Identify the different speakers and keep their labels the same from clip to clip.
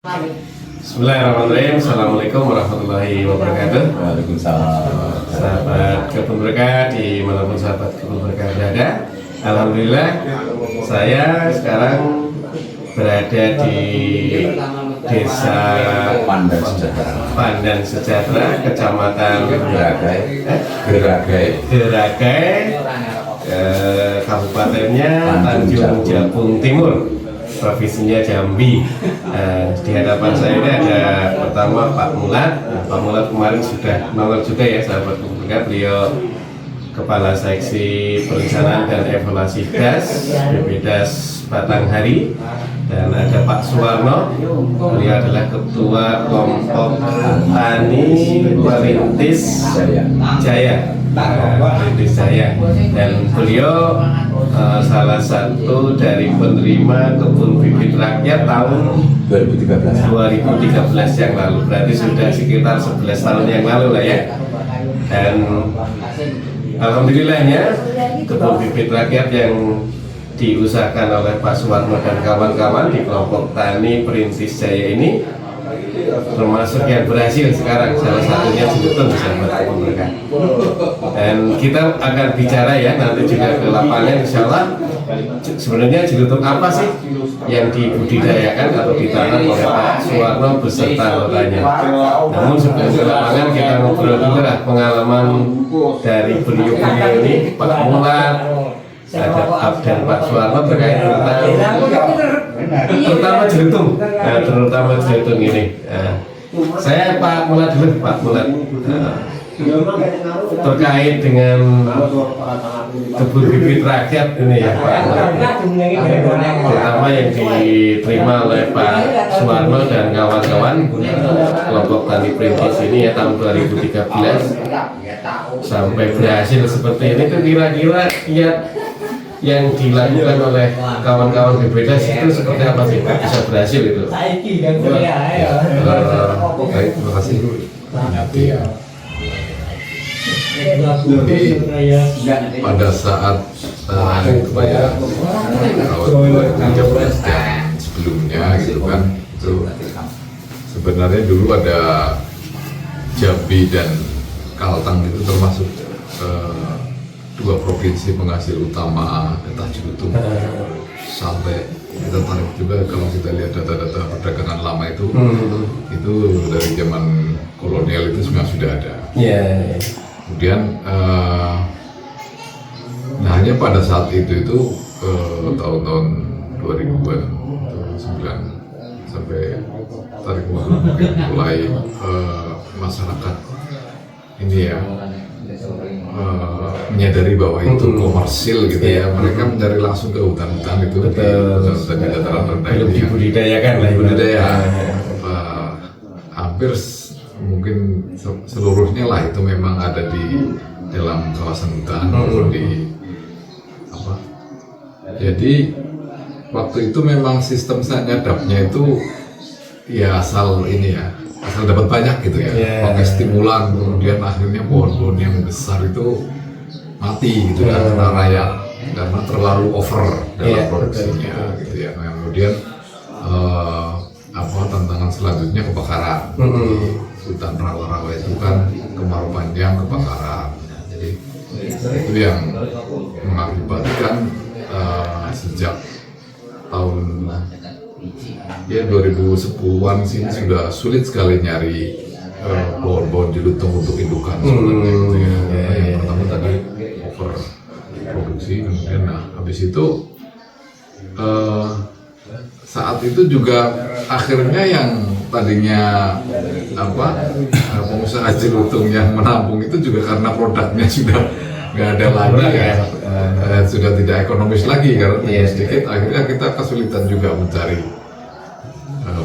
Speaker 1: Bismillahirrahmanirrahim. Assalamualaikum warahmatullahi wabarakatuh.
Speaker 2: Waalaikumsalam.
Speaker 1: Sahabat Kebun Berkah dimanapun sahabat Kebun Berkah berada, alhamdulillah saya sekarang berada di Desa Pandan Sejahtera, Kecamatan Geragai, kabupatennya Tanjung Jabung Timur, provinsinya Jambi. Di hadapan saya ini ada pertama Pak Mulat. Pak Mulat kemarin sudah nongol juga ya sahabat Kebun. Beliau Kepala Seksi Perencanaan dan Evaluasi DAS BPDAS Batanghari. Dan ada Pak Suwarno, beliau adalah Ketua Kelompok Tani Perintis Jaya. Perintis Jaya, dan beliau salah satu dari penerima kebun bibit rakyat tahun 2013 yang lalu, berarti sudah sekitar 11 tahun yang lalu lah ya. Dan alhamdulillahnya kebun bibit rakyat yang diusahakan oleh Pak Suwarno dan kawan-kawan di kelompok Tani Perintis Jaya ini termasuk yang berhasil sekarang, salah satunya Ciletung, sahabat Kebun Berkah. Dan kita akan bicara ya nanti juga ke lapangan, insya Allah sebenarnya Ciletung apa sih yang dibudidayakan atau ditanam oleh Pak Suwarno beserta anggotanya. Namun sebelum ke lapangan kita ngobrol dulu lah pengalaman dari beliau-beliau ini, Pak Mulat, ada dan Pak Suwarno terkait terutama Ciletung, terutama Ciletung ini. Saya Pak Mulat dulu, Pak Mulat, terkait dengan kebun bibit rakyat ini ya Pak Mulat, terutama yang diterima oleh Pak Suwarno dan kawan-kawan kelompok Tani Perintis ini ya tahun 2013 sampai berhasil seperti ini, itu kira-kira yang dilakukan oleh kawan-kawan BPDAS itu seperti apa sih bisa berhasil itu?
Speaker 2: Baik, terima kasih. Nanti ya. Jadi pada saat itu ya tahun 2013 dan sebelumnya gitu kan, itu sebenarnya dulu ada Jambi dan Kalteng itu termasuk dua provinsi penghasil utama getah Ciletung. Sampai kita tarik juga kalau kita lihat data-data perdagangan lama itu dari zaman kolonial itu sebenarnya sudah ada. Kemudian nah hanya pada saat itu tahun-tahun 2000-an 9 sampai tarik ulur mungkin mulai masyarakat ini ya menyadari bahwa itu komersil gitu ya. Mereka mencari langsung ke hutan-hutan itu, hutan-hutan di dataran rendah itu
Speaker 1: dibudidayakan lah,
Speaker 2: budidaya hampir mungkin seluruhnya lah itu memang ada di dalam kawasan hutan maupun di apa. Jadi waktu itu memang sistem nyadapnya itu ya asal ini ya, asal dapat banyak gitu ya, pakai stimulan, kemudian akhirnya pohon-pohon yang besar itu mati gitu kan, karena terlalu over dalam produksinya gitu ya. Nah, kemudian tantangan selanjutnya kebakaran. Hutan rawa-rawa itu kan kemarau panjang, kebakaran. Jadi itu yang mengakibatkan sejak tahun 2010-an sini sudah sulit sekali nyari pohon-pohon Ciletung untuk indukan sebenarnya gitu ya. Yang pertama tadi over produksi, kemudian habis itu saat itu juga akhirnya yang tadinya pengusaha Ciletung yang menampung itu juga karena produknya sudah nggak ada lagi ya, sudah tidak ekonomis lagi karena sedikit, akhirnya kita kesulitan juga mencari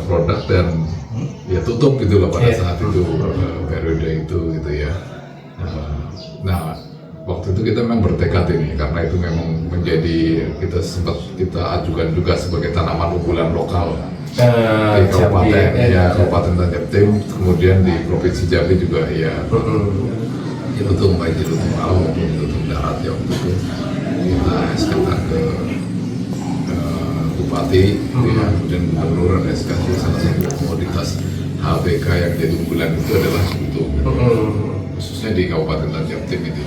Speaker 2: produk dan ya tutup gitu loh pada saat itu periode itu gitu ya. Nah waktu itu kita memang bertekad ini karena itu memang menjadi kita ajukan juga sebagai tanaman unggulan lokal di kabupaten Kabupaten Tanjung, kemudian di provinsi Jambi juga ya Ciletung, baik Ciletung malam maupun Ciletung darat ya. Waktu itu kita eskalkan ke Pati, gitu ya. Kemudian Gubernur ada SKJ, salah satu komoditas HBK yang jadi unggulan itu adalah itu, khususnya di Kabupaten Tanjung Tim itu.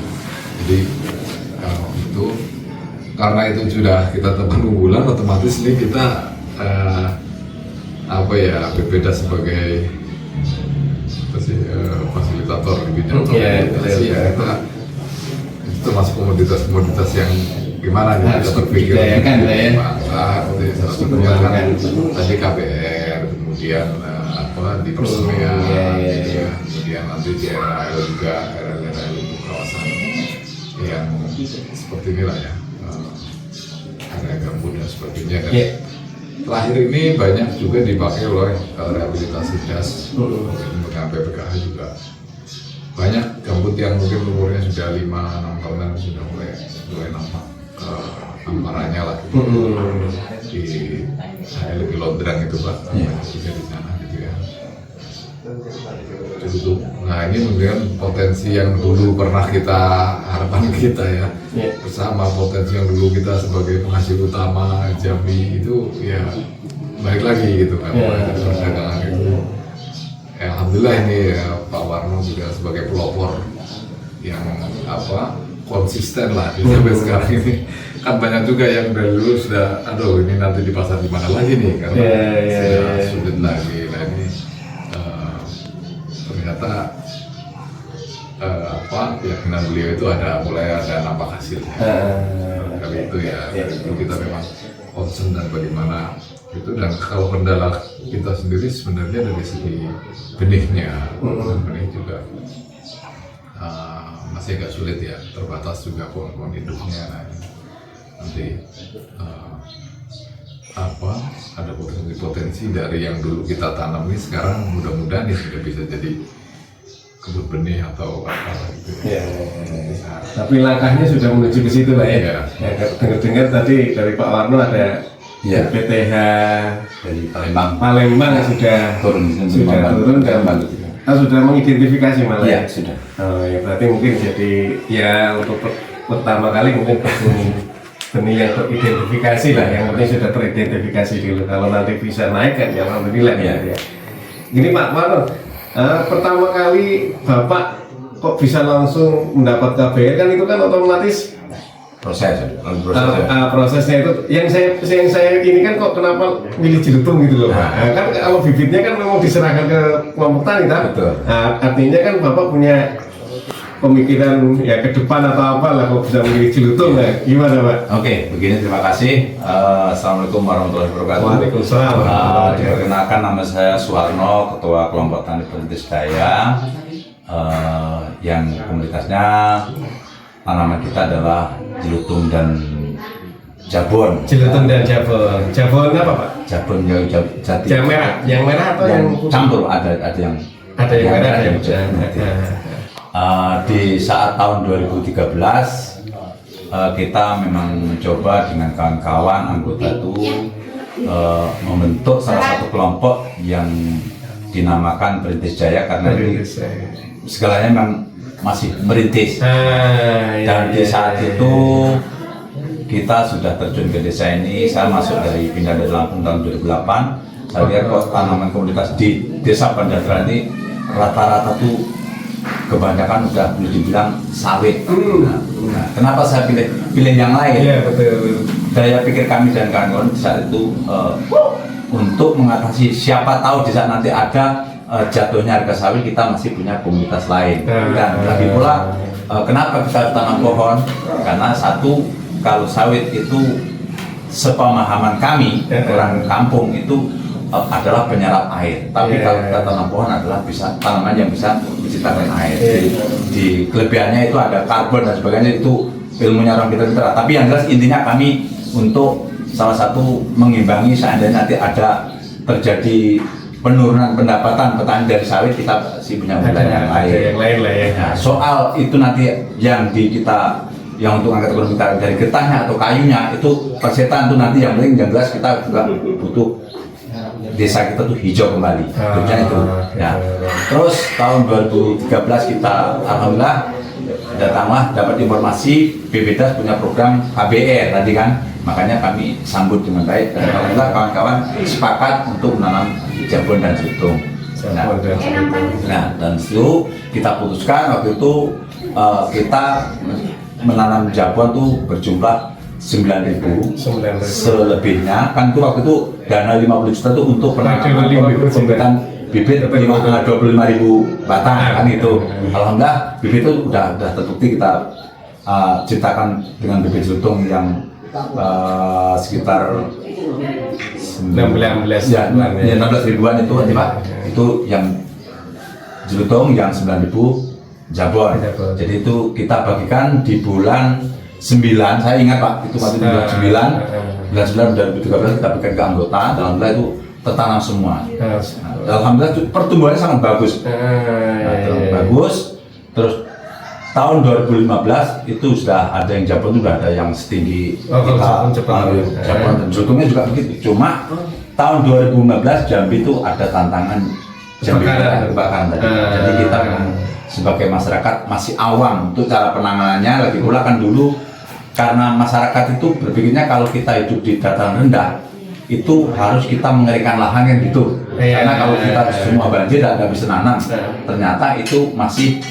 Speaker 2: Jadi itu karena itu sudah kita temukan unggulan, otomatis ini kita berbeda sebagai fasilitator di bidang komunikasi ya, kita itu termasuk komoditas yang gimana nih kita berpikir salah satunya kan tadi KBR, kemudian di persemaian, kemudian nanti di era juga era kawasan yang seperti inilah ya, area gambut dan sebagainya. Dan terakhir ini banyak juga dipakai oleh rehabilitasi das, dengan PPKH juga banyak gambut yang mungkin umurnya sudah 5-6 tahunan sudah mulai nampak amparannya lah di lebih londrang itu Pak, juga di sana gitu ya. Nah ini mungkin potensi yang dulu pernah harapan kita ya, bersama potensi yang dulu kita sebagai penghasil utama Jambi itu ya balik lagi gitu kan, perdagangan itu. Alhamdulillah ini Pak Warno juga sebagai pelopor yang konsisten lah sampai sekarang ini. Kan banyak juga yang dari dulu sudah, aduh ini nanti di pasar di mana lagi nih, karena sudah sulit lagi. Nah ini ternyata keyakinan beliau itu mulai ada nampak hasilnya. Kali itu ya, itu kita memang concern dan bagaimana itu. Dan kalau kendala kita sendiri sebenarnya dari segi benihnya, benih juga masih agak sulit ya, terbatas juga pohon-pohon induknya. Nah, nanti ada potensi dari yang dulu kita tanam ini sekarang mudah-mudahan ini sudah bisa jadi kebun benih atau apa gitu ya.
Speaker 1: Tapi langkahnya sudah menuju ke situ lah ya. Dengar-dengar tadi dari Pak Warno ada PTH
Speaker 3: dari Palembang
Speaker 1: sudah turun dan sudah mengidentifikasi malah ya.
Speaker 3: Sudah.
Speaker 1: Ya berarti mungkin jadi ya untuk pertama kali mungkin benih yang teridentifikasi lah, yang penting sudah teridentifikasi dulu. Kalau nanti bisa naik kan ya alhamdulillah ya. Ini Pak Warno, pertama kali Bapak kok bisa langsung mendapat KBR kan itu kan otomatis prosesnya itu yang saya ini kan kok kenapa milih Ciletung gitu loh Pak. Kan kalau bibitnya kan memang diserahkan ke kelompok tani kan. Artinya kan Bapak punya pemikiran ya ke depan atau apa lah kok bisa memilih Ciletung gimana Pak?
Speaker 3: Oke, begini, terima kasih. Assalamualaikum warahmatullahi wabarakatuh.
Speaker 1: Waalaikumsalam.
Speaker 3: Diperkenalkan, nama saya Suwarno, Ketua Kelompok Tani Perintis Daya, yang komunitasnya tanaman kita adalah Ciletung dan Jabon.
Speaker 1: Ciletung dan Jabon. Jabon apa Pak?
Speaker 3: Jabon jati.
Speaker 1: Yang merah atau yang
Speaker 3: campur, ada yang
Speaker 1: merah ada yang
Speaker 3: putih. Di saat tahun 2013 kita memang mencoba dengan kawan-kawan anggota itu membentuk salah satu kelompok yang dinamakan Perintis Jaya, karena segalanya memang masih merintis. Dan di saat itu kita sudah terjun ke desa ini. Saya masuk pindah dari Lampung tahun 2008. Saya lihat kok tanaman komunitas di desa Pandadra ini rata-rata tuh kebanyakan udah boleh dibilang sawit. Nah, kenapa saya pilih yang lain?
Speaker 1: Betul.
Speaker 3: Daya pikir kami dan kawan-kawan di saat itu untuk mengatasi, siapa tahu di saat nanti ada jatuhnya harga sawit, kita masih punya komunitas lain. Dan lagi pula kenapa kita tanam pohon? Karena satu, kalau sawit itu sepemahaman kami orang kampung itu adalah penyerap air, tapi kalau kita tanam pohon adalah bisa tanaman yang bisa menciptakan air. Di kelebihannya itu ada karbon dan sebagainya, itu ilmunya orang kita. Tapi yang jelas intinya kami untuk salah satu mengimbangi seandainya nanti ada terjadi penurunan pendapatan petani dari sawit, kita masih punya modal yang lain
Speaker 1: lah ya.
Speaker 3: Nah, soal itu nanti yang kita yang untuk angkat ekonomi kita dari getahnya atau kayunya itu persetan itu nanti yang penting yang jelas kita juga butuh desa kita tuh hijau kembali. Tujuan itu. Ya. Terus tahun 2013 kita alhamdulillah datanglah dapat informasi BPDAS punya program KBR tadi kan. Makanya kami sambut dengan baik dan alhamdulillah kawan-kawan sepakat untuk menanam jabon dan jagung. Nah, dan itu kita putuskan waktu itu kita menanam jabon tuh berjumlah 9.000. Selebihnya kan itu waktu itu dana 50 juta tuh untuk pembibitan bibit 25.000 batang kan itu. Alhamdulillah bibit itu udah terbukti kita ciptakan dengan bibit jagung yang sekitar
Speaker 1: 16
Speaker 3: ya, 16 ribuan itu Pak. Itu yang jagung yang 9.000 jabon. Jadi itu kita bagikan di bulan 9, saya ingat Pak, itu waktu bulan 9 2013 kita bagikan ke anggota, alhamdulillah itu tertanam semua. Alhamdulillah pertumbuhannya sangat bagus. Bagus. Terus tahun 2015 itu sudah ada yang jabon, sudah ada yang setinggi kita jabon dan jagungnya juga begitu. Cuma tahun 2015 Jambi itu ada tantangan kebakaran tadi. Jadi kita memang sebagai masyarakat masih awam untuk cara penanganannya. Lagi pula kan dulu karena masyarakat itu berpikirnya kalau kita hidup di dataran rendah itu harus kita mengerikan lahan kan gitu. Karena kalau kita semua banjir dan nggak bisa nanam, ternyata itu masih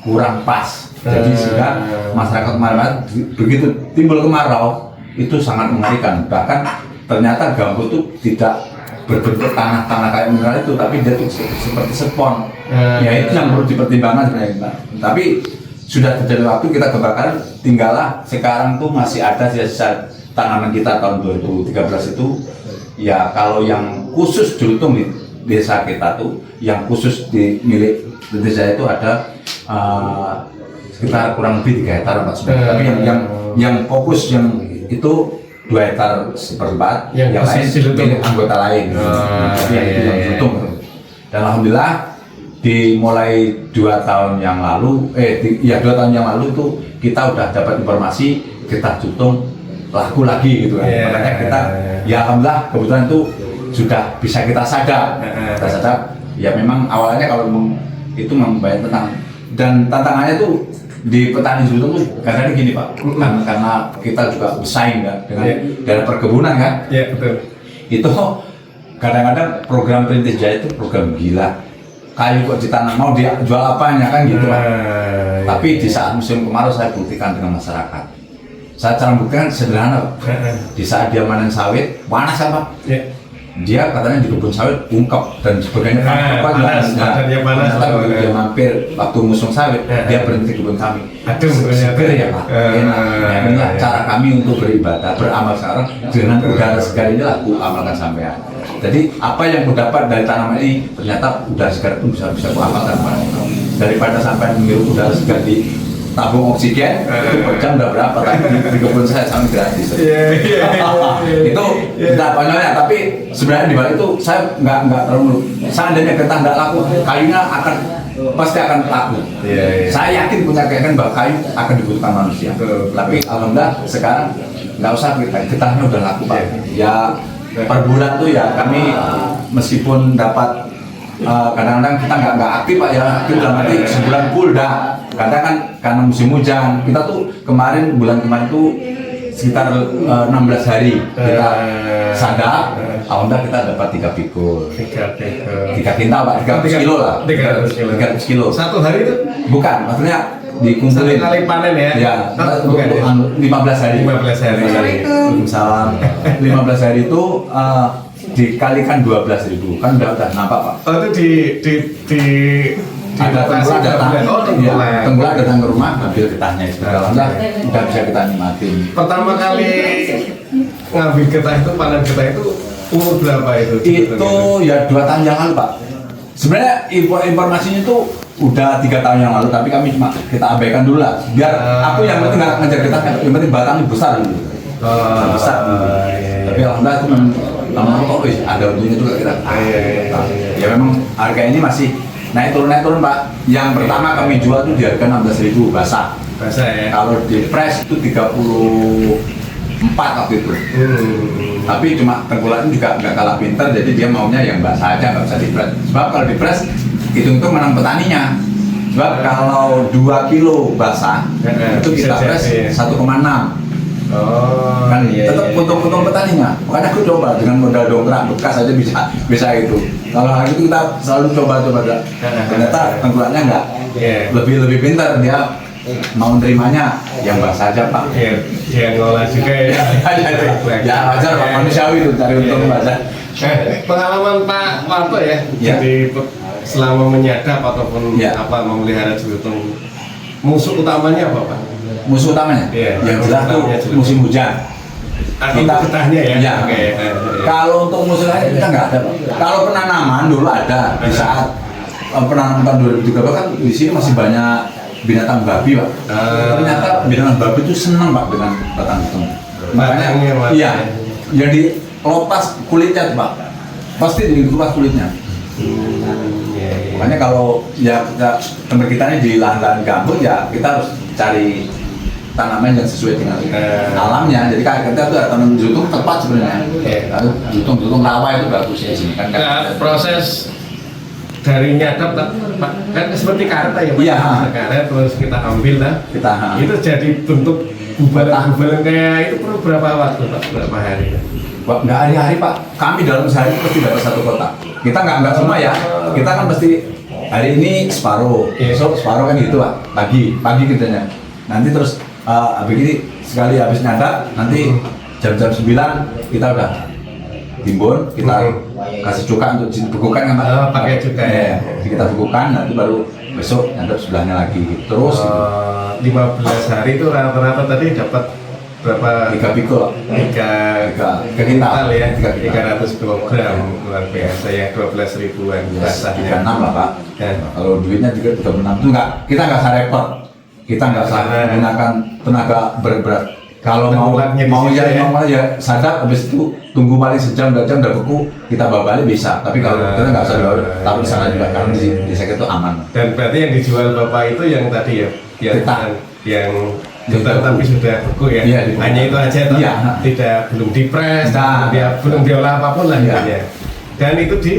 Speaker 3: kurang pas. Jadi sehingga masyarakat kemarin begitu timbul kemarau itu sangat mengerikan. Bahkan ternyata gambut itu tidak berbentuk tanah-tanah kayak mineral itu, tapi dia itu seperti spon. Ya itu yang perlu dipertimbangkan sebenarnya. Tapi sudah terjadi waktu kita kebakaran, tinggallah sekarang tuh masih ada sisa tanaman kita tahun 2013 itu. Ya kalau yang khusus Julutung di desa kita tuh, yang khusus di milik desa itu ada sekitar kurang lebih 3 hektar 4 sebenarnya. Tapi yang fokus yang itu 2 hektar seperempat, yang lain milik anggota lain. Tapi yang itu yang Julutung. Dan alhamdulillah dimulai 2 tahun yang lalu, 2 tahun yang lalu itu kita udah dapat informasi kita Julutung laku lagi gitu kan. Makanya kita ya alhamdulillah kebetulan itu sudah bisa kita sadar. Kita sadar ya memang awalnya kalau itu membayar tentang dan tantangannya tuh di petani Julutung tuh karena gini Pak, karena kita juga bersaing kan dengan daerah perkebunan kan.
Speaker 1: Iya betul.
Speaker 3: Itu kadang-kadang program Perintis Jaya itu program gila. Kayu kok ditanam mau dia jual apanya kan gitu Pak. Tapi di saat musim kemarau saya buktikan dengan masyarakat. Saya cara buktikan sederhana Pak. Di saat dia panen sawit panas apa? Dia katanya di kebun sawit ungkep dan sebagainya.
Speaker 1: Panas.
Speaker 3: Dia mampir waktu musim sawit dia berhenti di kebun kami.
Speaker 1: Aduh,
Speaker 3: seger ya Pak. Enak. Nah, inilah cara kami untuk beribadah, beramal sekarang dengan udara segar ini lah aku amalkan sampean. Jadi apa yang aku dapat dari tanaman ini ternyata udara segar itu bisa aku amalkan Pak. Daripada sampai menghirup udara segar di tabung oksigen itu per jam udah berapa, tapi di kebun saya sampai gratis. Itu tidak banyaknya, tapi sebenarnya di balik itu saya nggak terlalu. Seandainya kita nggak laku, kayunya pasti akan laku. Saya yakin punya keyakinan bahwa kayu akan dibutuhkan manusia. Tapi alhamdulillah sekarang nggak usah getahnya udah laku Pak. Ya per bulan tuh ya kami meskipun dapat kadang-kadang kita nggak aktif Pak ya, aktif dalam arti sebulan full dah. Kadang kan karena musim hujan, kita tuh bulan kemarin tuh sekitar 16 hari kita sadar, alhamdulillah kita dapat 3 pikul. 3 kintal Pak, 300 kilo lah. 300 kilo.
Speaker 1: Satu hari itu?
Speaker 3: Bukan, maksudnya dikumpulin.
Speaker 1: Satu kali panen ya?
Speaker 3: Ya, bukan, 15 hari.
Speaker 1: 15 hari.
Speaker 3: Salam. 15 hari itu dikalikan 12.000 kan udah nampak Pak.
Speaker 1: Oh itu di
Speaker 3: ada tengkulak datang ke rumah ambil getahnya itu. Alhamdulillah udah bisa kita nikmatin.
Speaker 1: Pertama kali ngambil getah itu, panen getah itu umur berapa itu?
Speaker 3: Itu ya 2 tahun yang lalu Pak. Sebenarnya informasinya itu udah 3 tahun yang lalu, tapi kami cuma kita abaikan dulu lah. Biar aku yang penting nggak ngejar getah, yang penting batangnya besar gitu. Besar. Tapi alhamdulillah itu lama-lama kok ada untungnya juga kita. Ya memang harga ini masih naik turun Pak. Yang pertama kami jual tuh di harga 16.000 basah.
Speaker 1: Basah ya.
Speaker 3: Kalau di press itu 34 waktu itu. Tapi cuma tengkulaknya juga nggak kalah pinter, jadi dia maunya yang basah aja, nggak usah di press. Sebab kalau di press hitung-hitung menang petaninya. Sebab kalau 2 kilo basah itu kita press 1,6.
Speaker 1: Oh,
Speaker 3: Kan
Speaker 1: iya,
Speaker 3: tetap
Speaker 1: iya.
Speaker 3: potong-potong petaninya. Makanya aku coba dengan modal dongkrak bekas aja bisa itu. Kalau hari itu kita selalu coba-coba, ternyata tengkulaknya enggak.
Speaker 1: Iya.
Speaker 3: Lebih pintar dia mau nerimanya yang basah aja Pak.
Speaker 1: Iya, dia ngolah juga ya.
Speaker 3: Ya wajar Pak, manusiawi itu cari untung basah.
Speaker 1: Pengalaman Pak Warto ya,
Speaker 3: Ya.
Speaker 1: jadi selama menyadap ataupun
Speaker 3: Ya.
Speaker 1: memelihara jelutung, musuh utamanya apa Pak?
Speaker 3: Musuh utamanya,
Speaker 1: Iya.
Speaker 3: yang jelas tuh
Speaker 1: Utamanya jelutung.
Speaker 3: musim hujan.
Speaker 1: Atau getahnya ya?
Speaker 3: Iya.
Speaker 1: Oke.
Speaker 3: Kalau untuk musuh lain kita nggak ada Pak. Kalau penanaman dulu ada di saat penanaman tahun 2013 kan di sini masih banyak binatang babi Pak. Ternyata binatang babi itu senang Pak dengan batang hitam.
Speaker 1: Batangnya, Pak.
Speaker 3: Iya. Jadi lepas kulitnya tuh, Pak. Pasti dikupas kulitnya.
Speaker 1: Iya.
Speaker 3: Makanya kalau ya tempat kita ini di lahan-lahan gambut ya kita harus cari tanaman yang sesuai dengan alamnya. Jadi kan kita tuh tanam jutung tepat sebenarnya. Lalu jutung rawa itu bagus ya sini kan.
Speaker 1: Nah, proses dari nyadap Pak, kan seperti karet ya Pak.
Speaker 3: Iya.
Speaker 1: Karet terus kita ambil lah.
Speaker 3: Kita
Speaker 1: Itu jadi bentuk gubalan kayak itu perlu berapa waktu Pak? Berapa hari?
Speaker 3: Pak, nggak hari-hari Pak. Kami dalam sehari pasti dapat satu kotak. Kita nggak semua ya. Kita kan pasti hari ini separuh, besok separuh kan gitu Pak. Pagi kitanya. Nanti terus begini sekali habis nyadap, nanti jam-jam 9 kita udah timbun, kita kasih cuka untuk dibekukan kan Pak.
Speaker 1: Pakai cuka ya.
Speaker 3: Kita bekukan, nanti baru besok nyadap sebelahnya lagi. Terus
Speaker 1: 15 hari itu rata-rata tadi dapat berapa?
Speaker 3: 3 pikul.
Speaker 1: Tiga
Speaker 3: kintal
Speaker 1: ya,
Speaker 3: Tiga kintal.
Speaker 1: 300 kilogram luar biasa ya, 12 ribuan basahnya.
Speaker 3: 36 lah Pak.
Speaker 1: Ya.
Speaker 3: Kalau duitnya juga 36 itu kita nggak usah repot. Kita nggak usah menggunakan tenaga berat. Kalau mau
Speaker 1: Tengkulaknya di
Speaker 3: mau
Speaker 1: situ
Speaker 3: ya,
Speaker 1: ya.
Speaker 3: mau ya sadap, habis itu tunggu paling sejam 2 jam udah beku, kita bawa balik bisa. Tapi kalau kita nggak usah taruh di sana juga karena di saya itu aman.
Speaker 1: Dan berarti yang dijual Bapak itu yang tadi ya, yang juta tapi sudah beku ya.
Speaker 3: Iya,
Speaker 1: Hanya itu aja toh?
Speaker 3: Iya.
Speaker 1: Tidak belum dipres,
Speaker 3: Nah.
Speaker 1: belum diolah apapun lah
Speaker 3: Iya.
Speaker 1: ya. Dan itu di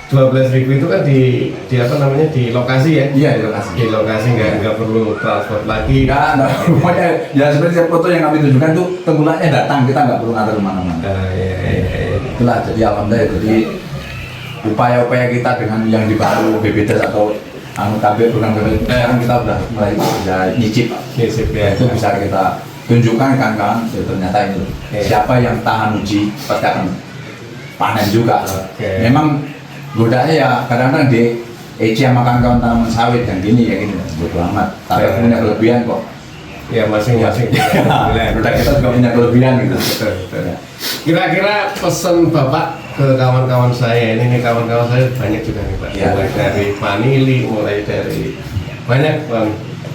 Speaker 1: 12.000 itu kan di apa namanya di lokasi ya?
Speaker 3: Iya di lokasi.
Speaker 1: Di lokasi nggak perlu transport lagi.
Speaker 3: Nggak, pokoknya ya seperti foto yang kami tunjukkan tuh tengkulaknya datang, kita nggak perlu ngantar kemana-mana.
Speaker 1: Iya.
Speaker 3: Itulah jadi alhamdulillah jadi upaya-upaya kita dengan yang dibantu BBDes atau KB program BBDes sekarang kita udah mulai bisa nyicip.
Speaker 1: Nyicip ya.
Speaker 3: Itu bisa kita tunjukkan kawan-kawan ya, ternyata ini loh. Siapa yang tahan uji pasti akan panen juga.
Speaker 1: Oke.
Speaker 3: Memang godaannya ya kadang-kadang di EC sama kawan-kawan tanaman sawit yang gini ya gini bodo amat. Tapi aku punya kelebihan kok.
Speaker 1: Ya masing-masing.
Speaker 3: Produk kita juga punya kelebihan gitu.
Speaker 1: Betul, betul.
Speaker 3: Ya.
Speaker 1: Kira-kira pesan Bapak ke kawan-kawan saya ini kawan-kawan saya banyak juga nih Pak.
Speaker 3: Ya.
Speaker 1: Mulai dari Panili, mulai dari banyak Bang.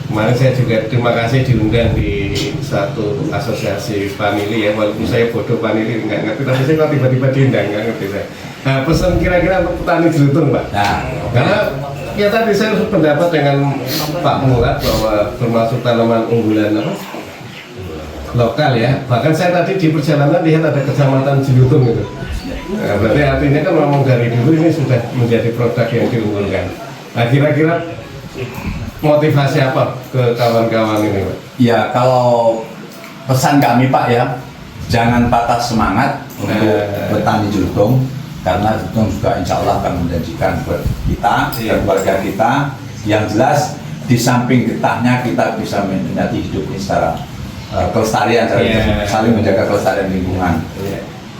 Speaker 1: Kemarin saya juga terima kasih diundang di satu asosiasi Panili ya, walaupun saya bodoh Panili nggak ngerti, tapi saya kok tiba-tiba diundang nggak ngerti saya. Nah, pesan kira-kira untuk petani jelutung Pak.
Speaker 3: Nah,
Speaker 1: Karena ya tadi saya sependapat dengan Pak Mulat bahwa termasuk tanaman unggulan apa? Lokal ya. Bahkan saya tadi di perjalanan lihat ada kecamatan Jelutung gitu. Nah, berarti artinya kan memang dari dulu ini sudah menjadi produk yang diunggulkan. Nah, kira-kira motivasi apa ke kawan-kawan ini Pak?
Speaker 3: ya kalau pesan kami Pak ya, jangan patah semangat untuk bertani jelutung karena jelutung juga insya Allah akan menjanjikan buat kita dan keluarga kita. Yang jelas di samping getahnya kita bisa menikmati hidup ini secara kelestarian, saling menjaga kelestarian lingkungan.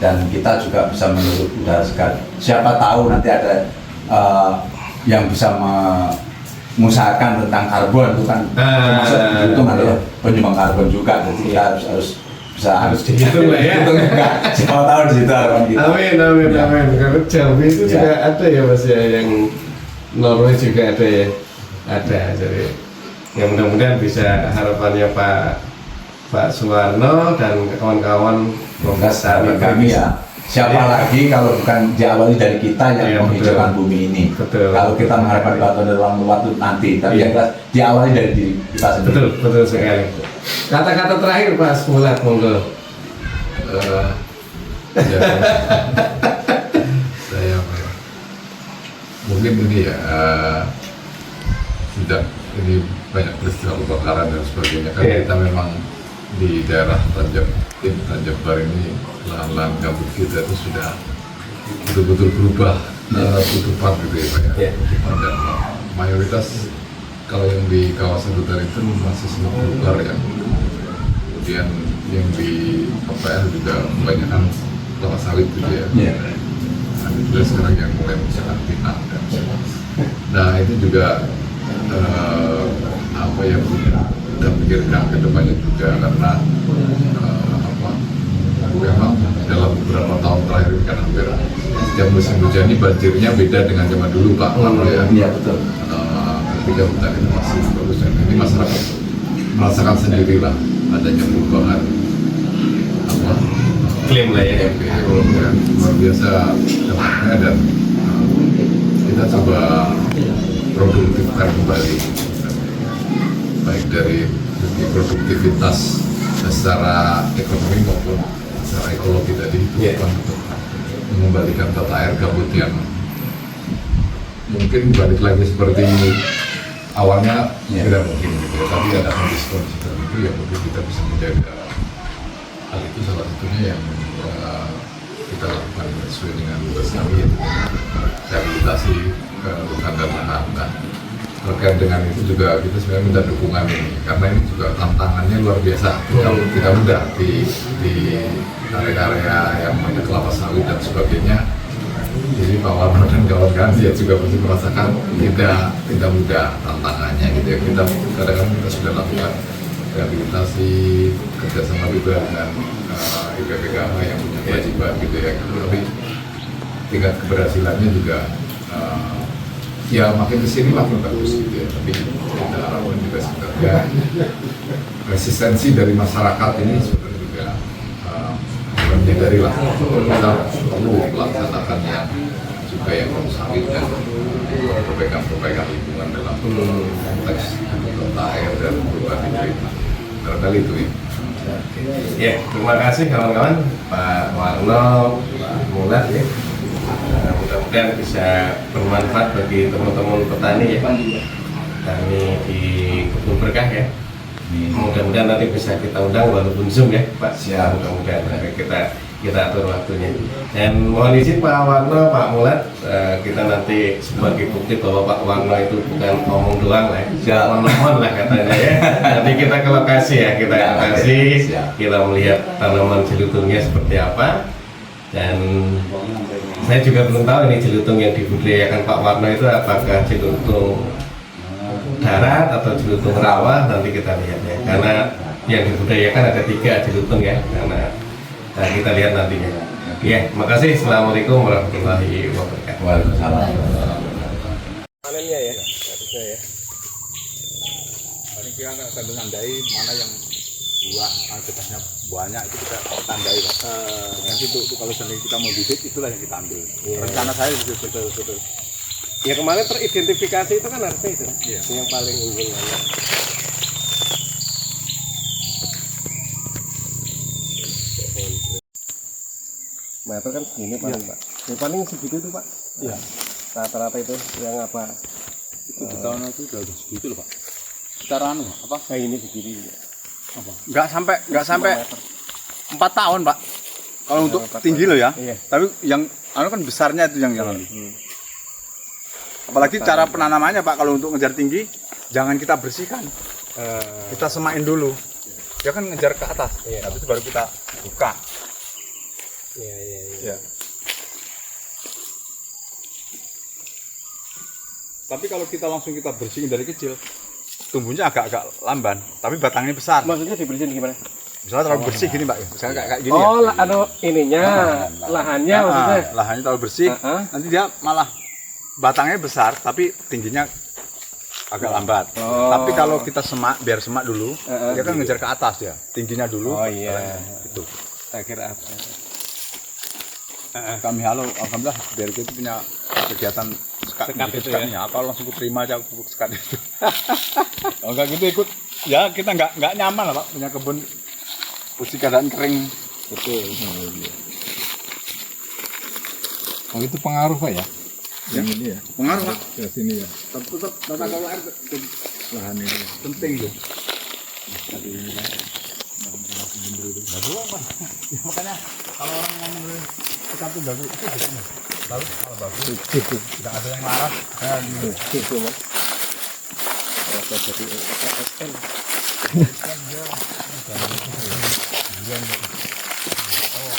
Speaker 3: Dan kita juga bisa menghirup udara segar. Siapa tahu nanti ada yang bisa mengusahakan tentang karbon itu kan termasuk jelutung adalah penyumbang karbon juga. Jadi kita harus
Speaker 1: dihitung lah ya.
Speaker 3: Hitung juga. Siapa tahu di situ harapan kita.
Speaker 1: Amin.
Speaker 3: Ya.
Speaker 1: Karena Jambi itu
Speaker 3: Ya.
Speaker 1: juga ada ya Mas ya, yang Norway juga ada ya. Ada. Jadi ya mudah-mudahan bisa harapannya Pak Suwarno dan kawan-kawan
Speaker 3: Semoga sahabat kami ya. Siapa lagi kalau bukan diawali dari kita yang
Speaker 1: Iya,
Speaker 3: menghijaukan
Speaker 1: betul.
Speaker 3: bumi ini.
Speaker 1: Betul.
Speaker 3: Kalau kita mengharapkan bantuan dari orang luar itu nanti, tapi
Speaker 1: Iya.
Speaker 3: yang jelas diawali dari diri kita sendiri.
Speaker 1: Betul sekali. Kata-kata terakhir Pak Mulat monggo.
Speaker 2: Ya, saya mungkin ini ya sudah ini banyak peristiwa kebakaran dan sebagainya kan
Speaker 1: Iya.
Speaker 2: kita memang di daerah Tanjung Bar ini lahan-lahan gambut kita itu sudah betul-betul berubah tutupan gitu ya Pak ya.
Speaker 1: Iya.
Speaker 2: Tutupan, dan mayoritas kalau yang di kawasan hutan itu masih semua berubah ya. Kemudian yang di KPR juga kebanyakan kelapa sawit gitu ya.
Speaker 3: Iya.
Speaker 2: Nah, itu sekarang yang mulai mencetak pinang dan nah itu juga apa yang kita pikirkan ke depannya juga, karena memang dalam beberapa tahun terakhir ini kan hampir setiap musim hujan ini banjirnya beda dengan zaman dulu Pak.
Speaker 3: Iya betul.
Speaker 2: Ketika hutan itu masih bagus, dan ini masyarakat merasakan sendirilah adanya perubahan
Speaker 1: Klaim lah ya.
Speaker 2: Luar biasa dampaknya, dan kita coba produktifkan kembali baik dari segi produktivitas secara ekonomi maupun secara ekologi tadi itu untuk mengembalikan tata air gambut yang mungkin balik lagi seperti awalnya tidak mungkin gitu ya, tapi ada kondisi tertentu yang mungkin kita bisa menjaga hal itu. Salah satunya yang kita lakukan sesuai dengan tugas kami, yaitu rehabilitasi hutan dan lahan. Nah, terkait dengan itu juga kita sebenarnya minta dukungan ini, karena ini juga tantangannya luar biasa, tidak mudah di area-area yang banyak kelapa sawit dan sebagainya. Jadi Pak Warno dan kawan-kawan dia juga pasti merasakan tidak mudah tantangannya gitu ya. Kita kadang-kadang kita sudah lakukan rehabilitasi kerjasama juga dengan IPPKH yang punya kewajiban gitu ya, tapi tingkat keberhasilannya juga ya makin kesini makin bagus gitu ya. Tapi kita harapkan juga sebenarnya resistensi dari masyarakat ini sebenarnya juga menyadari lah kita perlu melaksanakan yang juga yang sawit dan perbaikan lingkungan dalam konteks tata air dan perubahan iklim. Barangkali itu ya.
Speaker 1: Ya, terima kasih kawan-kawan, Pak Warno, Pak Mulat ya. Mudah-mudahan bisa bermanfaat bagi teman-teman petani ya. Kami di Kebun Berkah ya. Mudah-mudahan nanti bisa kita undang walaupun Zoom ya, Pak.
Speaker 3: Siap.
Speaker 1: Mudah-mudahan kita atur waktunya. Dan mohon izin Pak Warno, Pak Mulat, kita nanti sebagai bukti bahwa Pak Warno itu bukan ngomong doang lah ya. Mohon lah katanya ya. Nanti kita ke lokasi ya, kita ke lokasi, kita melihat tanaman jelutungnya seperti apa. Dan saya juga belum tahu ini jelutung yang dibudidayakan Pak Warno itu apakah jelutung darat atau jelutung rawa, nanti kita lihat ya. Karena yang dibudidayakan ada 3 jelutung ya. Nah, kita lihat nantinya. Ya, makasih. Assalamualaikum warahmatullahi wabarakatuh.
Speaker 3: Waalaikumsalam.
Speaker 1: Panennya ya, harusnya ya.
Speaker 4: Ini kita sambil nandai mana yang buah getahnya banyak, itu kita tandai Pak. Nanti itu kalau seandainya kita mau bibit, itulah yang kita ambil. Rencana saya betul.
Speaker 1: Ya kemarin teridentifikasi itu kan harusnya itu.
Speaker 4: Iya.
Speaker 1: Yang paling unggul. Meter kan segini paling Pak. Yang paling segitu itu Pak.
Speaker 4: Iya.
Speaker 1: Rata-rata itu yang apa?
Speaker 4: Itu di tahun itu udah segitu loh Pak. Sekitar apa?
Speaker 1: Kayak ini segini.
Speaker 4: Apa? Nggak sampai 4 tahun Pak. Kalau untuk tinggi loh ya.
Speaker 1: Iya.
Speaker 4: Tapi yang kan besarnya itu yang apalagi cara penanamannya Pak, kalau untuk ngejar tinggi jangan kita bersihkan. Kita semain dulu. Dia kan ngejar ke atas. Habis itu baru kita buka.
Speaker 1: Iya.
Speaker 4: Ya. Tapi kalau kita langsung kita bersihin dari kecil, tumbuhnya agak lamban, tapi batangnya besar.
Speaker 1: Maksudnya dibersihin gimana?
Speaker 4: Misalnya terlalu bersih gini Pak, misalnya kayak gini
Speaker 1: ininya, lahannya maksudnya.
Speaker 4: Lahannya terlalu bersih, nanti dia malah batangnya besar, tapi tingginya agak lambat. Tapi kalau kita biar semak dulu, dia kan ngejar ke atas ya, tingginya dulu.
Speaker 1: Oh iya.
Speaker 4: Itu.
Speaker 1: Saya kira apa?
Speaker 4: Kami alhamdulillah biar kita punya kegiatan sekat itu ya. Apa langsung terima aja pupuk sekat itu. Kalau nggak gitu ikut, ya kita nggak nyaman lah Pak, punya kebun posisi keadaan kering.
Speaker 1: Betul.
Speaker 2: Oh itu pengaruh Pak ya?
Speaker 4: Yang ini ya. Pengaruh Pak.
Speaker 2: Ke sini ya.
Speaker 4: Tetap tata kelola air
Speaker 2: Lahan ini.
Speaker 4: penting tuh. Makanya kalau orang ngomong sekat itu bagus, itu bagus, kalau bagus, tidak ada yang marah.
Speaker 5: Itu mas. Rasa jadi ASN.
Speaker 4: Oh,